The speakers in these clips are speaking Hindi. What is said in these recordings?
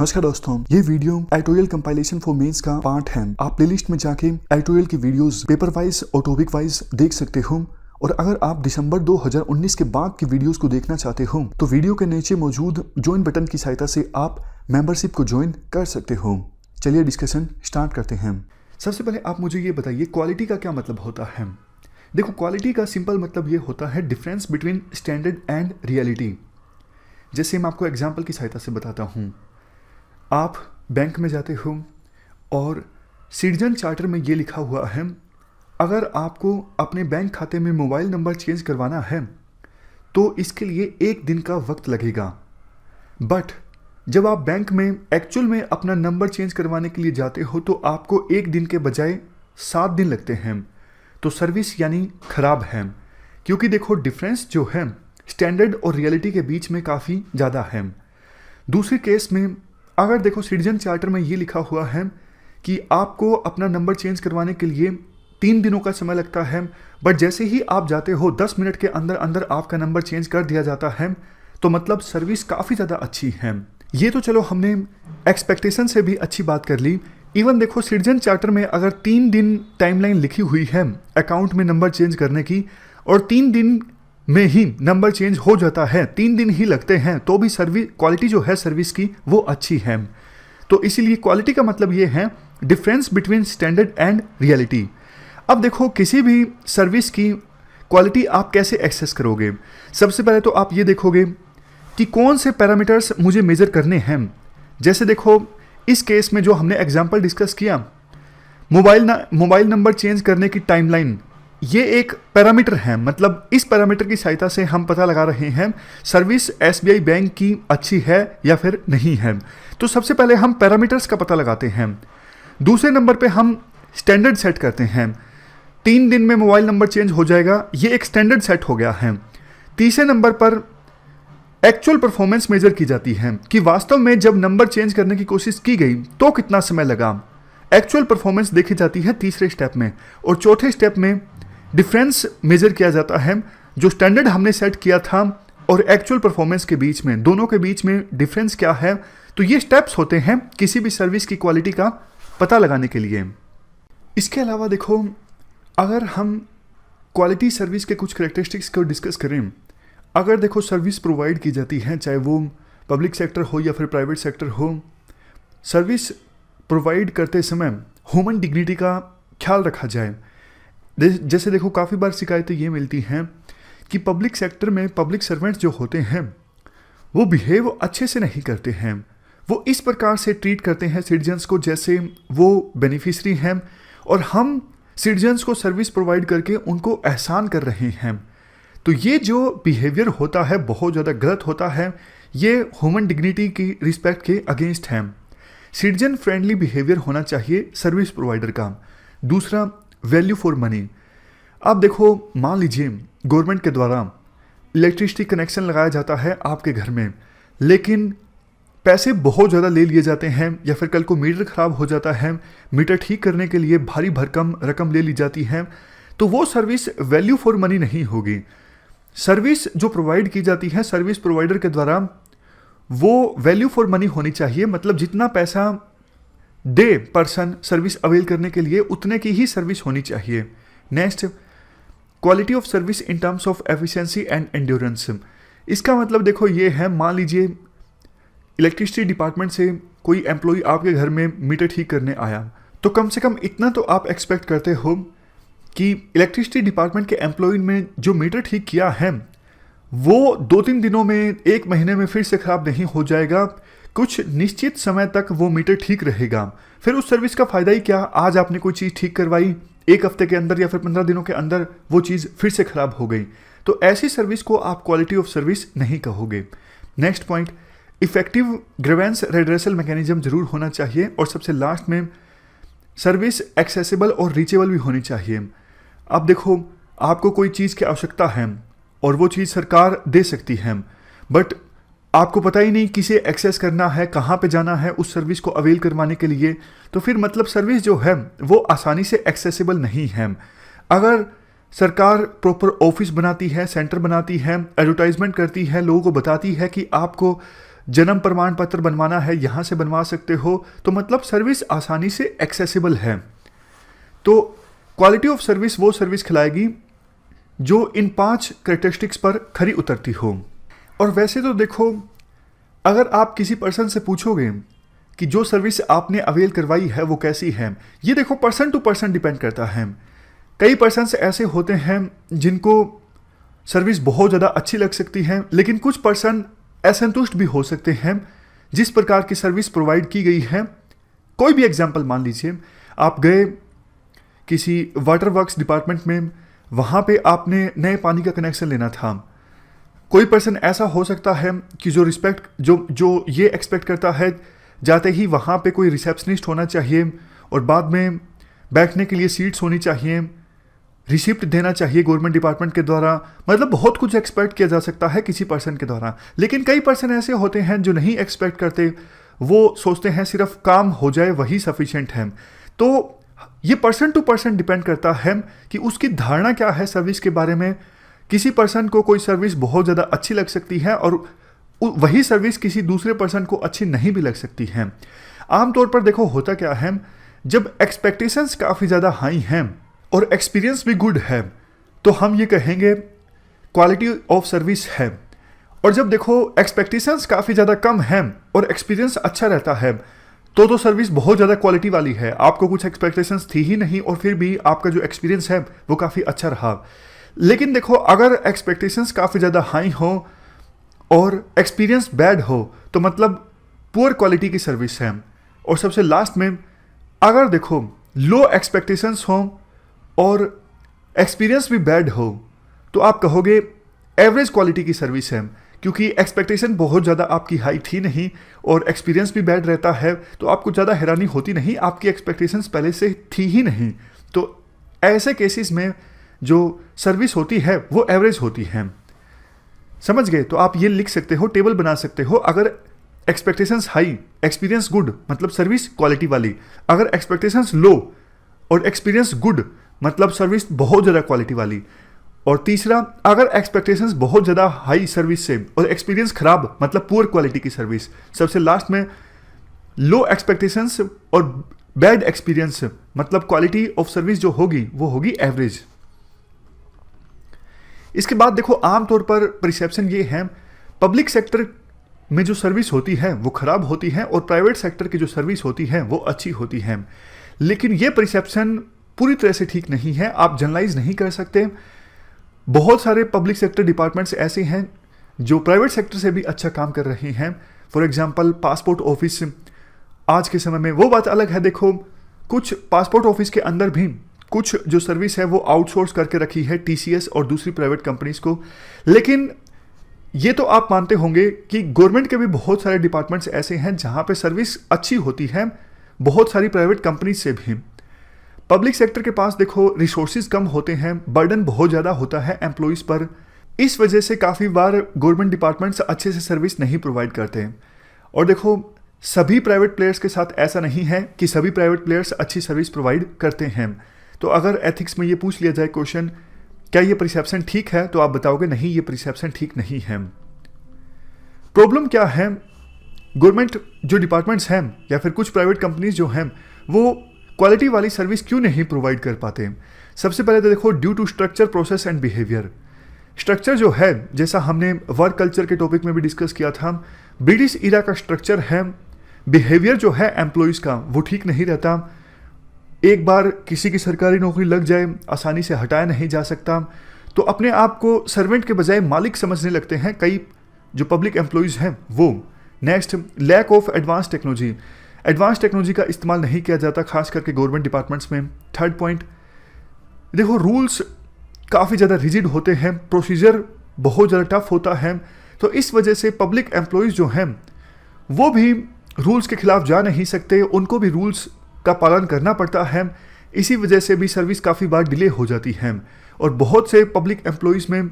नमस्कार दोस्तों, ये video editorial compilation for mains का पार्ट है। आप प्लेलिस्ट में जाके एडिटोरियल की वीडियोस पेपर वाइज और टॉपिक वाइज देख सकते हो। और अगर आप दिसंबर 2019 के बाद की वीडियोस को देखना चाहते हो तो वीडियो के नीचे मौजूद ज्वाइन बटन की सहायता से आप मेंबरशिप को ज्वाइन कर सकते हो। चलिए डिस्कशन स्टार्ट करते हैं। सबसे पहले आप मुझे ये बताइए, क्वालिटी का क्या मतलब होता है। देखो, क्वालिटी का सिंपल मतलब ये होता है difference between standard and reality. जैसे मैं आपको एग्जाम्पल की सहायता से बताता हूँ। आप बैंक में जाते हो और सिटीजन चार्टर में ये लिखा हुआ है, अगर आपको अपने बैंक खाते में मोबाइल नंबर चेंज करवाना है तो इसके लिए 1 दिन का वक्त लगेगा। बट जब आप बैंक में एक्चुअल में अपना नंबर चेंज करवाने के लिए जाते हो तो आपको 1 दिन के बजाय 7 दिन लगते हैं। तो सर्विस यानी खराब है, क्योंकि देखो डिफरेंस जो है स्टैंडर्ड और रियलिटी के बीच में काफ़ी ज़्यादा है। दूसरे केस में अगर देखो सिटीजन चार्टर में ये लिखा हुआ है कि आपको अपना नंबर चेंज करवाने के लिए 3 दिनों का समय लगता है, बट जैसे ही आप जाते हो 10 मिनट के अंदर अंदर आपका नंबर चेंज कर दिया जाता है, तो मतलब सर्विस काफ़ी ज़्यादा अच्छी है। ये तो चलो हमने एक्सपेक्टेशन से भी अच्छी बात कर ली। इवन देखो सिटीजन चार्टर में अगर 3 दिन टाइमलाइन लिखी हुई है अकाउंट में नंबर चेंज करने की और 3 दिन में ही नंबर चेंज हो जाता है, 3 दिन ही लगते हैं, तो भी सर्विस क्वालिटी जो है सर्विस की वो अच्छी है। तो इसीलिए क्वालिटी का मतलब ये है difference between standard and reality. अब देखो किसी भी सर्विस की क्वालिटी आप कैसे एक्सेस करोगे। सबसे पहले तो आप ये देखोगे कि कौन से पैरामीटर्स मुझे मेजर करने हैं। जैसे देखो इस केस में जो हमने एग्जाम्पल डिस्कस किया, मोबाइल नंबर चेंज करने की टाइमलाइन, ये एक पैरामीटर है। मतलब इस पैरामीटर की सहायता से हम पता लगा रहे हैं सर्विस एसबीआई बैंक की अच्छी है या फिर नहीं है। तो सबसे पहले हम पैरामीटर्स का पता लगाते हैं। दूसरे नंबर पे हम स्टैंडर्ड सेट करते हैं। 3 दिन में मोबाइल नंबर चेंज हो जाएगा, ये एक स्टैंडर्ड सेट हो गया है। तीसरे नंबर पर एक्चुअल परफॉर्मेंस मेजर की जाती है कि वास्तव में जब नंबर चेंज करने की कोशिश की गई तो कितना समय लगा। एक्चुअल परफॉर्मेंस देखी जाती है तीसरे स्टेप में। और चौथे स्टेप में डिफरेंस मेजर किया जाता है, जो स्टैंडर्ड हमने सेट किया था और एक्चुअल परफॉर्मेंस के बीच में, दोनों के बीच में डिफरेंस क्या है। तो ये स्टेप्स होते हैं किसी भी सर्विस की क्वालिटी का पता लगाने के लिए। इसके अलावा देखो, अगर हम क्वालिटी सर्विस के कुछ करेक्टरिस्टिक्स को डिस्कस करें, अगर देखो सर्विस प्रोवाइड की जाती है, चाहे वो पब्लिक सेक्टर हो या फिर प्राइवेट सेक्टर हो, सर्विस प्रोवाइड करते समय ह्यूमन डिग्निटी का ख्याल रखा जाए। जैसे देखो काफ़ी बार शिकायतें ये मिलती हैं कि पब्लिक सेक्टर में पब्लिक सर्वेंट्स जो होते हैं वो बिहेव अच्छे से नहीं करते हैं। वो इस प्रकार से ट्रीट करते हैं सिटीजन्स को जैसे वो बेनिफिशरी हैं और हम सिटीजन्स को सर्विस प्रोवाइड करके उनको एहसान कर रहे हैं। तो ये जो बिहेवियर होता है बहुत ज़्यादा गलत होता है। ये ह्यूमन डिग्निटी की रिस्पेक्ट के अगेंस्ट है। सिटीजन फ्रेंडली बिहेवियर होना चाहिए सर्विस प्रोवाइडर का। दूसरा, वैल्यू फॉर मनी। आप देखो, मान लीजिए गवर्नमेंट के द्वारा इलेक्ट्रिसिटी कनेक्शन लगाया जाता है आपके घर में, लेकिन पैसे बहुत ज़्यादा ले लिए जाते हैं, या फिर कल को मीटर ख़राब हो जाता है, मीटर ठीक करने के लिए भारी भरकम रकम ले ली जाती है, तो वो सर्विस वैल्यू फॉर मनी नहीं होगी। सर्विस जो प्रोवाइड की जाती है सर्विस प्रोवाइडर के द्वारा, वो वैल्यू फॉर मनी होनी चाहिए। मतलब जितना पैसा दे पर्सन सर्विस अवेल करने के लिए, उतने की ही सर्विस होनी चाहिए। Next, quality of service in terms of efficiency and endurance. इसका मतलब देखो ये है, मान लीजिए इलेक्ट्रिसिटी डिपार्टमेंट से कोई एम्प्लॉय आपके घर में मीटर ठीक करने आया, तो कम से कम इतना तो आप एक्सपेक्ट करते हो कि इलेक्ट्रिसिटी डिपार्टमेंट के एम्प्लॉय में जो मीटर ठीक किया है वो 2-3 दिनों में, 1 महीने में फिर से ख़राब नहीं हो जाएगा। कुछ निश्चित समय तक वो मीटर ठीक रहेगा। फिर उस सर्विस का फ़ायदा ही क्या। आज आपने कोई चीज़ ठीक करवाई, 1 हफ्ते के अंदर या फिर 15 दिनों के अंदर वो चीज़ फिर से ख़राब हो गई, तो ऐसी सर्विस को आप क्वालिटी ऑफ सर्विस नहीं कहोगे। Next point, effective grievance redressal mechanism जरूर होना चाहिए। और सबसे लास्ट में, सर्विस एक्सेसिबल और रीचेबल भी होनी चाहिए। अब देखो, आपको कोई चीज़ की आवश्यकता है और वो चीज़ सरकार दे सकती है, बट आपको पता ही नहीं किसे एक्सेस करना है, कहाँ पे जाना है उस सर्विस को अवेल करवाने के लिए, तो फिर मतलब सर्विस जो है वो आसानी से एक्सेसिबल नहीं है। अगर सरकार प्रॉपर ऑफिस बनाती है, सेंटर बनाती है, एडवर्टाइजमेंट करती है, लोगों को बताती है कि आपको जन्म प्रमाण पत्र बनवाना है यहाँ से बनवा सकते हो। तो मतलब सर्विस आसानी से एक्सेसिबल है। तो क्वालिटी ऑफ सर्विस वो सर्विस खिलाएगी जो इन 5 कैरेक्टरिस्टिक्स पर खरी उतरती हो। और वैसे तो देखो, अगर आप किसी पर्सन से पूछोगे कि जो सर्विस आपने अवेल करवाई है वो कैसी है, ये देखो पर्सन टू पर्सन डिपेंड करता है। कई पर्सन ऐसे होते हैं जिनको सर्विस बहुत ज़्यादा अच्छी लग सकती है, लेकिन कुछ पर्सन असंतुष्ट भी हो सकते हैं जिस प्रकार की सर्विस प्रोवाइड की गई है। कोई भी एग्जांपल मान लीजिए, आप गए किसी वाटर वर्क्स डिपार्टमेंट में, वहाँ पे आपने नए पानी का कनेक्शन लेना था। कोई पर्सन ऐसा हो सकता है कि जो ये एक्सपेक्ट करता है जाते ही वहाँ पे कोई रिसेप्शनिस्ट होना चाहिए और बाद में बैठने के लिए सीट्स होनी चाहिए, रिसिप्ट देना चाहिए गवर्नमेंट डिपार्टमेंट के द्वारा। मतलब बहुत कुछ एक्सपेक्ट किया जा सकता है किसी पर्सन के द्वारा। लेकिन कई पर्सन ऐसे होते हैं जो नहीं एक्सपेक्ट करते, वो सोचते हैं सिर्फ काम हो जाए वही सफिशिएंट है। तो ये पर्सन टू पर्सन डिपेंड करता है कि उसकी धारणा क्या है सर्विस के बारे में। किसी पर्सन को कोई सर्विस बहुत ज़्यादा अच्छी लग सकती है और वही सर्विस किसी दूसरे पर्सन को अच्छी नहीं भी लग सकती है। आमतौर पर देखो होता क्या है, जब एक्सपेक्टेशंस काफ़ी ज़्यादा हाई हैं और एक्सपीरियंस भी गुड है तो हम ये कहेंगे क्वालिटी ऑफ सर्विस है। और जब देखो एक्सपेक्टेशंस काफ़ी ज़्यादा कम हैं और एक्सपीरियंस अच्छा रहता है तो सर्विस बहुत ज़्यादा क्वालिटी वाली है। आपको कुछ एक्सपेक्टेशंस थी ही नहीं और फिर भी आपका जो एक्सपीरियंस है वो काफ़ी अच्छा रहा। लेकिन देखो, अगर एक्सपेक्टेशंस काफ़ी ज़्यादा हाई हो और एक्सपीरियंस बैड हो तो मतलब पुअर क्वालिटी की सर्विस है। और सबसे लास्ट में, अगर देखो लो एक्सपेक्टेशंस हो और एक्सपीरियंस भी बैड हो तो आप कहोगे एवरेज क्वालिटी की सर्विस है, क्योंकि एक्सपेक्टेशन बहुत ज़्यादा आपकी हाई थी नहीं और एक्सपीरियंस भी बैड रहता है तो आपको ज़्यादा हैरानी होती नहीं, आपकी एक्सपेक्टेशंस पहले से थी ही नहीं। तो ऐसे केसेस में जो सर्विस होती है वो एवरेज होती है। समझ गए? तो आप ये लिख सकते हो, टेबल बना सकते हो। अगर एक्सपेक्टेशंस हाई, एक्सपीरियंस गुड, मतलब सर्विस क्वालिटी वाली। अगर एक्सपेक्टेशंस लो और एक्सपीरियंस गुड, मतलब सर्विस बहुत ज़्यादा क्वालिटी वाली। और तीसरा, अगर एक्सपेक्टेशंस बहुत ज़्यादा हाई सर्विस से और एक्सपीरियंस खराब, मतलब पुअर क्वालिटी की सर्विस। सबसे लास्ट में लो एक्सपेक्टेशंस और बैड एक्सपीरियंस, मतलब क्वालिटी ऑफ सर्विस जो होगी वो होगी एवरेज। इसके बाद देखो, आमतौर पर परसेप्शन ये है, पब्लिक सेक्टर में जो सर्विस होती है वो खराब होती है और प्राइवेट सेक्टर की जो सर्विस होती है वो अच्छी होती है। लेकिन ये परसेप्शन पूरी तरह से ठीक नहीं है, आप जनरलाइज नहीं कर सकते। बहुत सारे पब्लिक सेक्टर डिपार्टमेंट्स ऐसे हैं जो प्राइवेट सेक्टर से भी अच्छा काम कर रहे हैं। फॉर एग्जांपल पासपोर्ट ऑफिस आज के समय में, वो बात अलग है। देखो, कुछ पासपोर्ट ऑफिस के अंदर भी कुछ जो सर्विस है वो आउटसोर्स करके रखी है TCS और दूसरी प्राइवेट कंपनीज को। लेकिन ये तो आप मानते होंगे कि गवर्नमेंट के भी बहुत सारे डिपार्टमेंट्स ऐसे हैं जहां पे सर्विस अच्छी होती है, बहुत सारी प्राइवेट कंपनीज से भी। पब्लिक सेक्टर के पास देखो रिसोर्सेज कम होते हैं, बर्डन बहुत ज़्यादा होता है एम्प्लॉयज़ पर। इस वजह से काफ़ी बार गवर्नमेंट डिपार्टमेंट्स अच्छे से सर्विस नहीं प्रोवाइड करते। और देखो, सभी प्राइवेट प्लेयर्स के साथ ऐसा नहीं है कि सभी प्राइवेट प्लेयर्स अच्छी सर्विस प्रोवाइड करते हैं। तो अगर एथिक्स में ये पूछ लिया जाए क्वेश्चन, क्या ये परसेप्शन ठीक है, तो आप बताओगे नहीं, ये परसेप्शन ठीक नहीं है। प्रॉब्लम क्या है, गवर्नमेंट जो डिपार्टमेंट्स हैं या फिर कुछ प्राइवेट कंपनीज जो हैं वो क्वालिटी वाली सर्विस क्यों नहीं प्रोवाइड कर पाते? सबसे पहले तो देखो, due to structure, process and behaviour. Structure जो है, जैसा हमने वर्क कल्चर के टॉपिक में भी डिस्कस किया था, ब्रिटिश इरा का स्ट्रक्चर है। बिहेवियर जो है एम्प्लॉयज़ का वो ठीक नहीं रहता। एक बार किसी की सरकारी नौकरी लग जाए, आसानी से हटाया नहीं जा सकता, तो अपने आप को सर्वेंट के बजाय मालिक समझने लगते हैं कई जो पब्लिक एम्प्लॉयज़ हैं वो। Next, lack of advance technology. Advance technology का इस्तेमाल नहीं किया जाता खास करके गवर्नमेंट डिपार्टमेंट्स में। थर्ड पॉइंट, देखो रूल्स काफ़ी ज़्यादा रिजिड होते हैं, प्रोसीजर बहुत ज़्यादा टफ होता है, तो इस वजह से पब्लिक एम्प्लॉयज़ जो हैं वो भी रूल्स के खिलाफ जा नहीं सकते, उनको भी रूल्स का पालन करना पड़ता है। इसी वजह से भी सर्विस काफ़ी बार डिले हो जाती है। और बहुत से पब्लिक एम्प्लॉयज़ में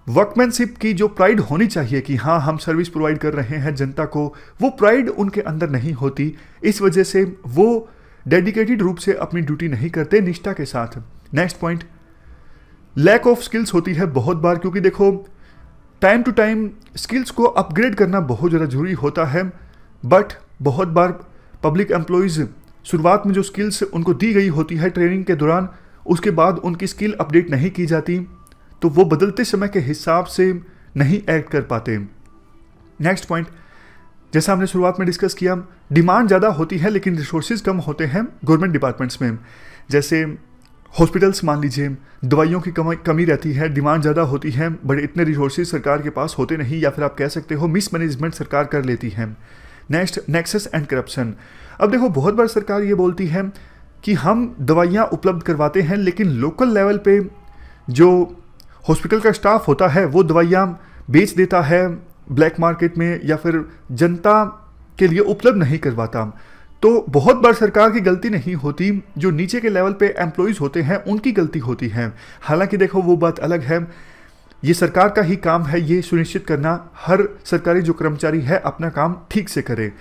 वर्कमैनशिप की जो प्राइड होनी चाहिए कि हाँ हम सर्विस प्रोवाइड कर रहे हैं जनता को, वो प्राइड उनके अंदर नहीं होती। इस वजह से वो डेडिकेटेड रूप से अपनी ड्यूटी नहीं करते निष्ठा के साथ। Next point, lack of skills होती है बहुत बार, क्योंकि देखो टाइम टू टाइम स्किल्स को अपग्रेड करना बहुत ज़्यादा ज़रूरी होता है, बट बहुत बार पब्लिक एम्प्लॉयज़ शुरुआत में जो स्किल्स उनको दी गई होती है ट्रेनिंग के दौरान, उसके बाद उनकी स्किल अपडेट नहीं की जाती, तो वो बदलते समय के हिसाब से नहीं एक्ट कर पाते। नेक्स्ट पॉइंट, जैसा हमने शुरुआत में डिस्कस किया, डिमांड ज़्यादा होती है लेकिन रिसोर्सेज कम होते हैं गवर्नमेंट डिपार्टमेंट्स में। जैसे हॉस्पिटल्स मान लीजिए, दवाइयों की कमी रहती है, डिमांड ज़्यादा होती है, बड़े इतने रिसोर्सेज सरकार के पास होते नहीं, या फिर आप कह सकते हो मिसमैनेजमेंट सरकार कर लेती है। Next, nexus and corruption. अब देखो, बहुत बार सरकार ये बोलती है कि हम दवाइयाँ उपलब्ध करवाते हैं, लेकिन लोकल लेवल पे जो हॉस्पिटल का स्टाफ होता है वो दवाइयाँ बेच देता है ब्लैक मार्केट में, या फिर जनता के लिए उपलब्ध नहीं करवाता। तो बहुत बार सरकार की गलती नहीं होती, जो नीचे के लेवल पे एम्प्लॉयज़ होते हैं उनकी गलती होती है। हालांकि देखो, वो बात अलग है, ये सरकार का ही काम है ये सुनिश्चित करना, हर सरकारी जो कर्मचारी है अपना काम ठीक से करे।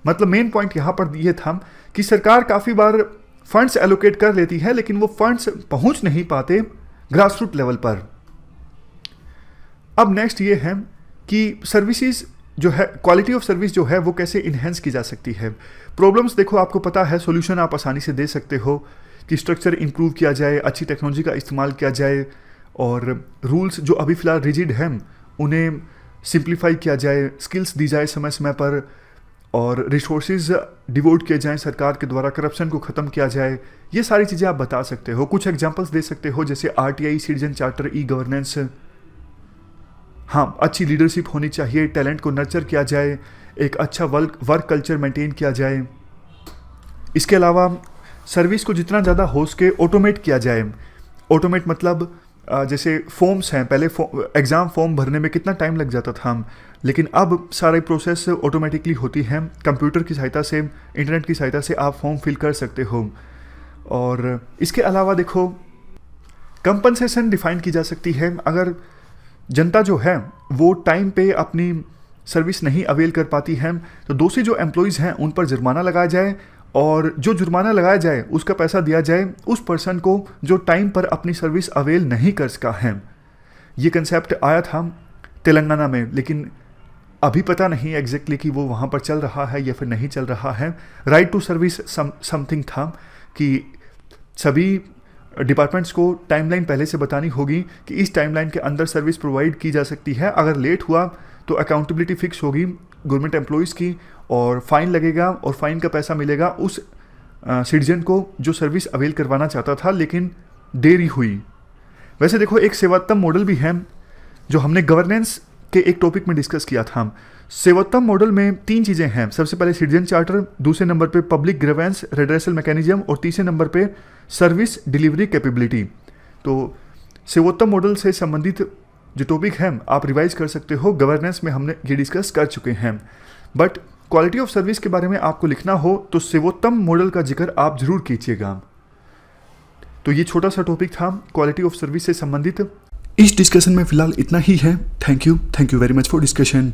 मतलब मेन पॉइंट यहाँ पर ये था कि सरकार काफ़ी बार फंड्स एलोकेट कर लेती है, लेकिन वो फंड्स पहुँच नहीं पाते ग्रास रूट लेवल पर। अब नेक्स्ट ये है कि सर्विसेज जो है, क्वालिटी ऑफ सर्विस जो है वो कैसे इन्हेंस की जा सकती है। प्रॉब्लम्स देखो, आपको पता है, सॉल्यूशन आप आसानी से दे सकते हो कि स्ट्रक्चर इंप्रूव किया जाए, अच्छी टेक्नोलॉजी का इस्तेमाल किया जाए, और रूल्स जो अभी फ़िलहाल रिजिड हैं उन्हें सिंप्लीफाई किया जाए, स्किल्स दी जाए समय समय पर, और रिसोर्सेज डिवोट किए जाएं सरकार के द्वारा, करप्शन को ख़त्म किया जाए। ये सारी चीज़ें आप बता सकते हो, कुछ एग्जांपल्स दे सकते हो, जैसे RTI, citizen charter, e governance. हाँ, अच्छी लीडरशिप होनी चाहिए, टैलेंट को नर्चर किया जाए, एक अच्छा वर्क कल्चर मेंटेन किया जाए। इसके अलावा सर्विस को जितना ज़्यादा हो सके ऑटोमेट किया जाए। ऑटोमेट मतलब जैसे फॉर्म्स हैं, पहले एग्ज़ाम फॉर्म भरने में कितना टाइम लग जाता था, लेकिन अब सारी प्रोसेस ऑटोमेटिकली होती है, कंप्यूटर की सहायता से, इंटरनेट की सहायता से आप फॉर्म फिल कर सकते हो। और इसके अलावा देखो, कंपनसेशन डिफाइन की जा सकती है। अगर जनता जो है वो टाइम पे अपनी सर्विस नहीं अवेल कर पाती है, तो दूसरे जो एम्प्लॉयज़ हैं उन पर जुर्माना लगाया जाए, और जो जुर्माना लगाया जाए उसका पैसा दिया जाए उस पर्सन को जो टाइम पर अपनी सर्विस अवेल नहीं कर सका है। ये कंसेप्ट आया था तेलंगाना में, लेकिन अभी पता नहीं एग्जैक्टली कि वो वहाँ पर चल रहा है या फिर नहीं चल रहा है। राइट टू सर्विस समथिंग था कि सभी डिपार्टमेंट्स को टाइमलाइन पहले से बतानी होगी कि इस टाइमलाइन के अंदर सर्विस प्रोवाइड की जा सकती है। अगर लेट हुआ तो अकाउंटेबिलिटी फिक्स होगी गवर्नमेंट एम्प्लॉयज़ की, और फाइन लगेगा, और फाइन का पैसा मिलेगा उस सिटीजन को जो सर्विस अवेल करवाना चाहता था लेकिन देरी हुई। वैसे देखो, एक सेवात्तम मॉडल भी है जो हमने गवर्नेंस के एक टॉपिक में डिस्कस किया था। सेवात्तम मॉडल में 3 चीज़ें हैं। सबसे पहले सिटीजन चार्टर, दूसरे नंबर पे पब्लिक ग्रीवेंस रेड्रेसल मैकेनिज्म, और तीसरे नंबर पे सर्विस डिलीवरी कैपेबिलिटी। तो सेवोत्तम मॉडल से संबंधित जो टॉपिक है आप रिवाइज कर सकते हो, गवर्नेंस में हमने ये डिस्कस कर चुके हैं। बट क्वालिटी ऑफ सर्विस के बारे में आपको लिखना हो तो सेवोत्तम मॉडल का जिक्र आप जरूर कीजिएगा। तो ये छोटा सा टॉपिक था क्वालिटी ऑफ सर्विस से संबंधित। इस डिस्कशन में फिलहाल इतना ही है। Thank you very much for discussion.